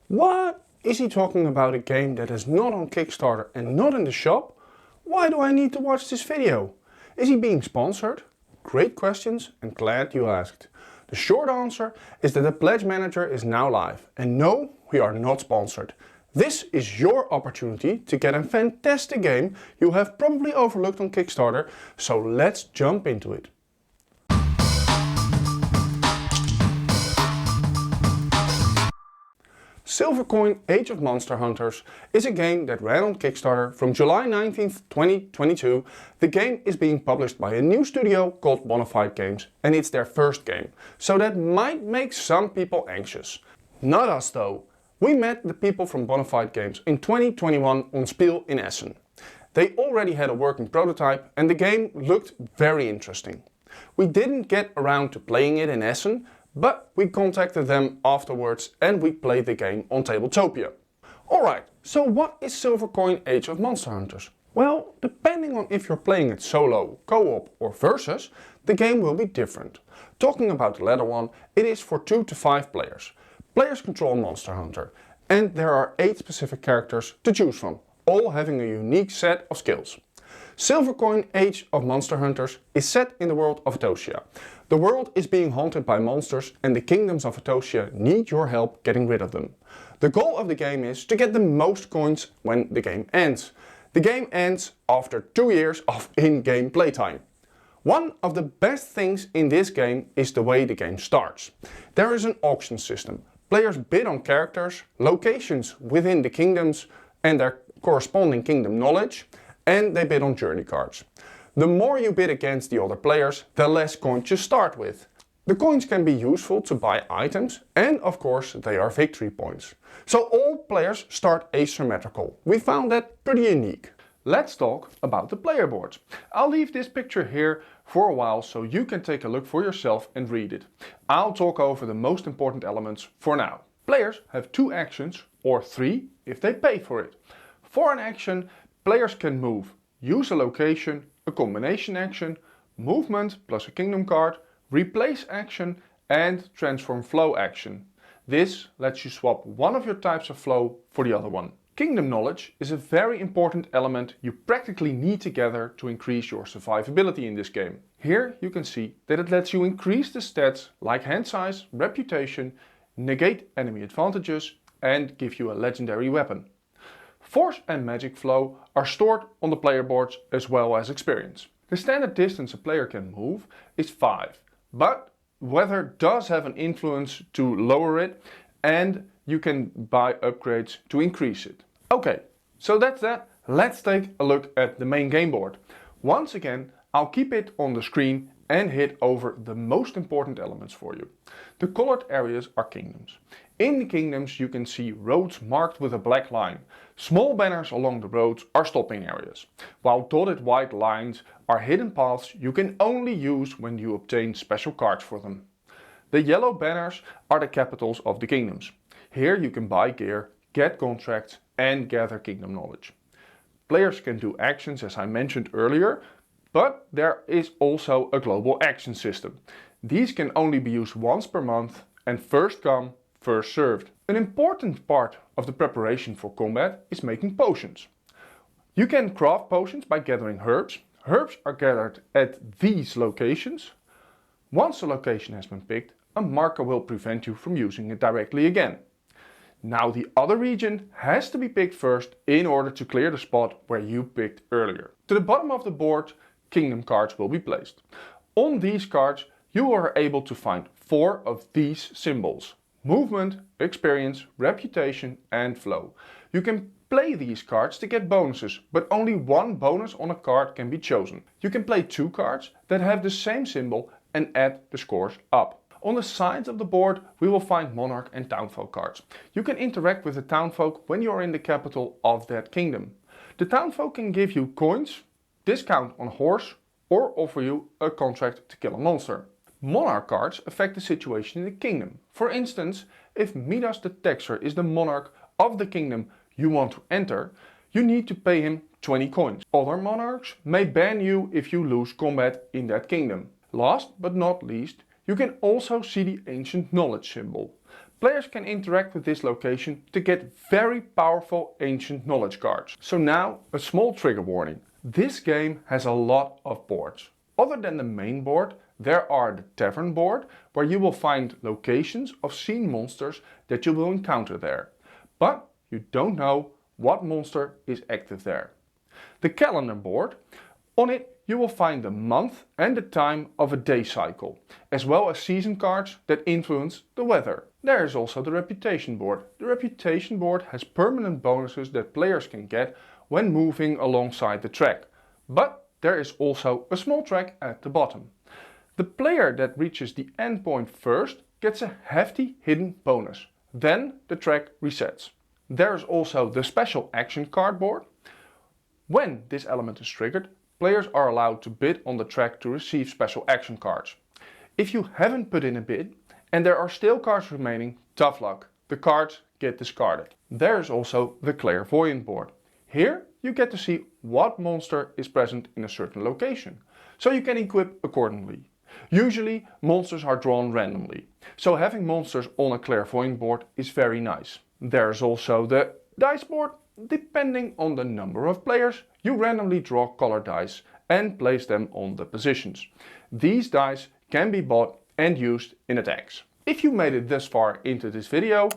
What? Is he talking about a game that is not on Kickstarter and not in the shop? Why do I need to watch this video? Is he being sponsored? Great questions and glad you asked. The short answer is that the Pledge Manager is now live, and no, we are not sponsored. This is your opportunity to get a fantastic game you have probably overlooked on Kickstarter, so let's jump into it. Silvercoin Age of Monster Hunters is a game that ran on Kickstarter from July 19th, 2022. The game is being published by a new studio called Bonefide Games, and it's their first game, so that might make some people anxious. Not us though. We met the people from Bonefide Games in 2021 on Spiel in Essen. They already had a working prototype and the game looked very interesting. We didn't get around to playing it in Essen, but we contacted them afterwards and we played the game on Tabletopia. Alright, so what is Silvercoin Age of Monster Hunters? Well, depending on if you're playing it solo, co-op or versus, the game will be different. Talking about the latter one, it is for 2 to 5 players. Players control a monster hunter, and there are 8 specific characters to choose from, all having a unique set of skills. Silvercoin Age of Monster Hunters is set in the world of Etosia. The world is being haunted by monsters and the kingdoms of Etosia need your help getting rid of them. The goal of the game is to get the most coins when the game ends. The game ends after 2 years of in-game playtime. One of the best things in this game is the way the game starts. There is an auction system. Players bid on characters, locations within the kingdoms and their corresponding kingdom knowledge, and they bid on journey cards. The more you bid against the other players, the less coins you start with. The coins can be useful to buy items and of course they are victory points. So all players start asymmetrical. We found that pretty unique. Let's talk about the player boards. I'll leave this picture here for a while so you can take a look for yourself and read it. I'll talk over the most important elements for now. Players have 2 actions or 3 if they pay for it. For an action, players can move, use a location, a combination action, movement plus a kingdom card, replace action and transform flow action. This lets you swap one of your types of flow for the other one. Kingdom knowledge is a very important element you practically need to gather to increase your survivability in this game. Here you can see that it lets you increase the stats like hand size, reputation, negate enemy advantages and give you a legendary weapon. Force and magic flow are stored on the player boards as well as experience. The standard distance a player can move is 5, but weather does have an influence to lower it and you can buy upgrades to increase it. Okay, so that's that. Let's take a look at the main game board. Once again, I'll keep it on the screen and hit over the most important elements for you. The colored areas are kingdoms. In the kingdoms you can see roads marked with a black line. Small banners along the roads are stopping areas, while dotted white lines are hidden paths you can only use when you obtain special cards for them. The yellow banners are the capitals of the kingdoms. Here you can buy gear, get contracts and gather kingdom knowledge. Players can do actions as I mentioned earlier, but there is also a global action system. These can only be used once per month and first come, first served. An important part of the preparation for combat is making potions. You can craft potions by gathering herbs. Herbs are gathered at these locations. Once a location has been picked, a marker will prevent you from using it directly again. Now the other region has to be picked first in order to clear the spot where you picked earlier. To the bottom of the board, kingdom cards will be placed. On these cards you are able to find 4 of these symbols: movement, experience, reputation and flow. You can play these cards to get bonuses, but only 1 bonus on a card can be chosen. You can play 2 cards that have the same symbol and add the scores up. On the sides of the board we will find monarch and townfolk cards. You can interact with the townfolk when you are in the capital of that kingdom. The townfolk can give you coins, discount on a horse or offer you a contract to kill a monster. Monarch cards affect the situation in the kingdom. For instance, if Midas the Taxer is the monarch of the kingdom you want to enter, you need to pay him 20 coins. Other monarchs may ban you if you lose combat in that kingdom. Last but not least, you can also see the ancient knowledge symbol. Players can interact with this location to get very powerful ancient knowledge cards. So now a small trigger warning. This game has a lot of boards. Other than the main board, there are the tavern board, where you will find locations of seen monsters that you will encounter there. But you don't know what monster is active there. The calendar board, on it you will find the month and the time of a day cycle, as well as season cards that influence the weather. There is also the reputation board. The reputation board has permanent bonuses that players can get when moving alongside the track. But there is also a small track at the bottom. The player that reaches the endpoint first gets a hefty hidden bonus. Then the track resets. There is also the special action card board. When this element is triggered, players are allowed to bid on the track to receive special action cards. If you haven't put in a bid and there are still cards remaining, tough luck. The cards get discarded. There is also the clairvoyant board. Here you get to see what monster is present in a certain location, so you can equip accordingly. Usually monsters are drawn randomly, so having monsters on a clairvoyant board is very nice. There is also the dice board. Depending on the number of players, you randomly draw colored dice and place them on the positions. These dice can be bought and used in attacks. If you made it this far into this video,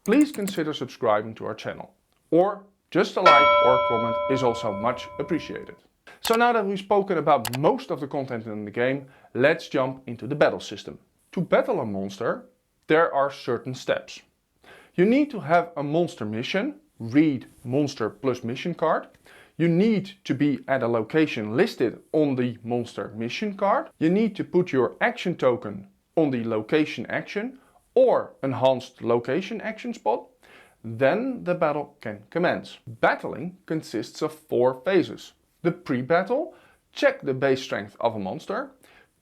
please consider subscribing to our channel. Or just a like or comment is also much appreciated. So now that we've spoken about most of the content in the game, let's jump into the battle system. To battle a monster, there are certain steps. You need to have a monster mission, read monster plus mission card. You need to be at a location listed on the monster mission card. You need to put your action token on the location action or enhanced location action spot. Then the battle can commence. Battling consists of 4 phases. The pre-battle, check the base strength of a monster,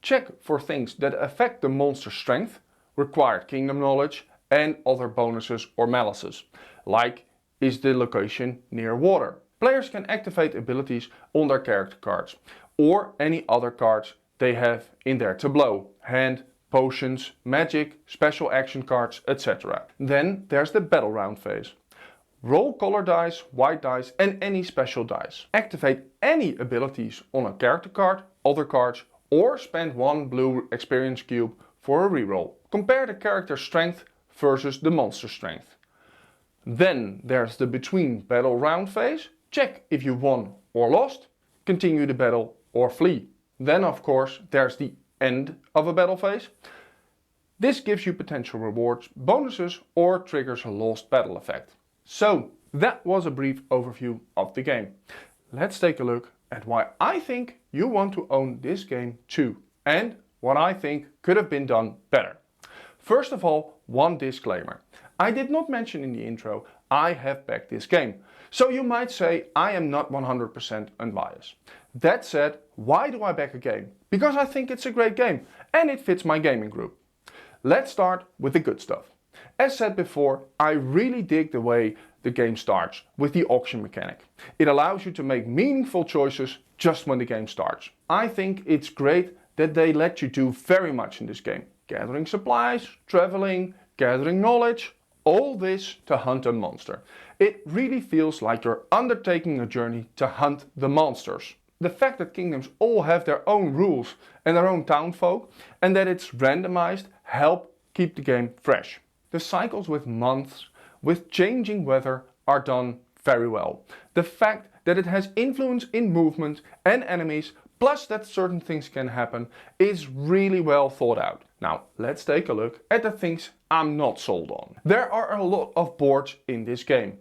check for things that affect the monster's strength, required kingdom knowledge and other bonuses or malices, like is the location near water. Players can activate abilities on their character cards or any other cards they have in their tableau, hand, potions, magic, special action cards, etc. Then there's the battle round phase. Roll color dice, white dice and any special dice. Activate any abilities on a character card, other cards, or spend 1 blue experience cube for a reroll. Compare the character's strength versus the monster's strength. Then there's the between battle round phase. Check if you won or lost, continue the battle or flee. Then of course there's the end of a battle phase. This gives you potential rewards, bonuses or triggers a lost battle effect. So that was a brief overview of the game. Let's take a look at why I think you want to own this game too and what I think could have been done better. First of all, one disclaimer. I did not mention in the intro, I have backed this game. So you might say I am not 100% unbiased. That said, why do I back a game? Because I think it's a great game and it fits my gaming group. Let's start with the good stuff. As said before, I really dig the way the game starts with the auction mechanic. It allows you to make meaningful choices just when the game starts. I think it's great that they let you do very much in this game. Gathering supplies, traveling, gathering knowledge, all this to hunt a monster. It really feels like you're undertaking a journey to hunt the monsters. The fact that kingdoms all have their own rules and their own townfolk and that it's randomized help keep the game fresh. The cycles with months, with changing weather are done very well. The fact that it has influence in movement and enemies, plus that certain things can happen, is really well thought out. Now let's take a look at the things I'm not sold on. There are a lot of boards in this game.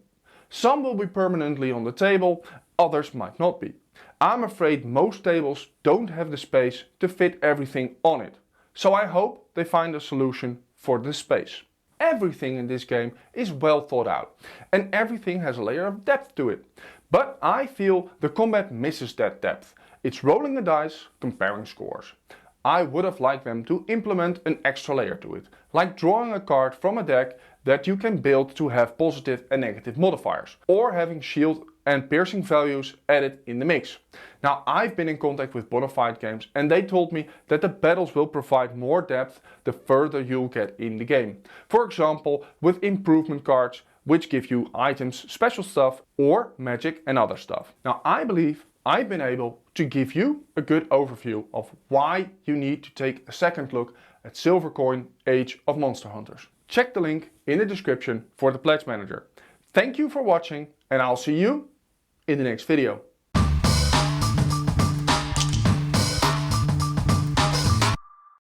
Some will be permanently on the table, others might not be. I'm afraid most tables don't have the space to fit everything on it. So I hope they find a solution for the space. Everything in this game is well thought out and everything has a layer of depth to it. But I feel the combat misses that depth. It's rolling the dice, comparing scores. I would have liked them to implement an extra layer to it, like drawing a card from a deck that you can build to have positive and negative modifiers, or having shield and piercing values added in the mix. Now, I've been in contact with Bonefide Games and they told me that the battles will provide more depth the further you'll get in the game. For example, with improvement cards, which give you items, special stuff, or magic and other stuff. Now, I believe I've been able to give you a good overview of why you need to take a second look at Silvercoin Age of Monster Hunters. Check the link in the description for the Pledge Manager. Thank you for watching and I'll see you in the next video.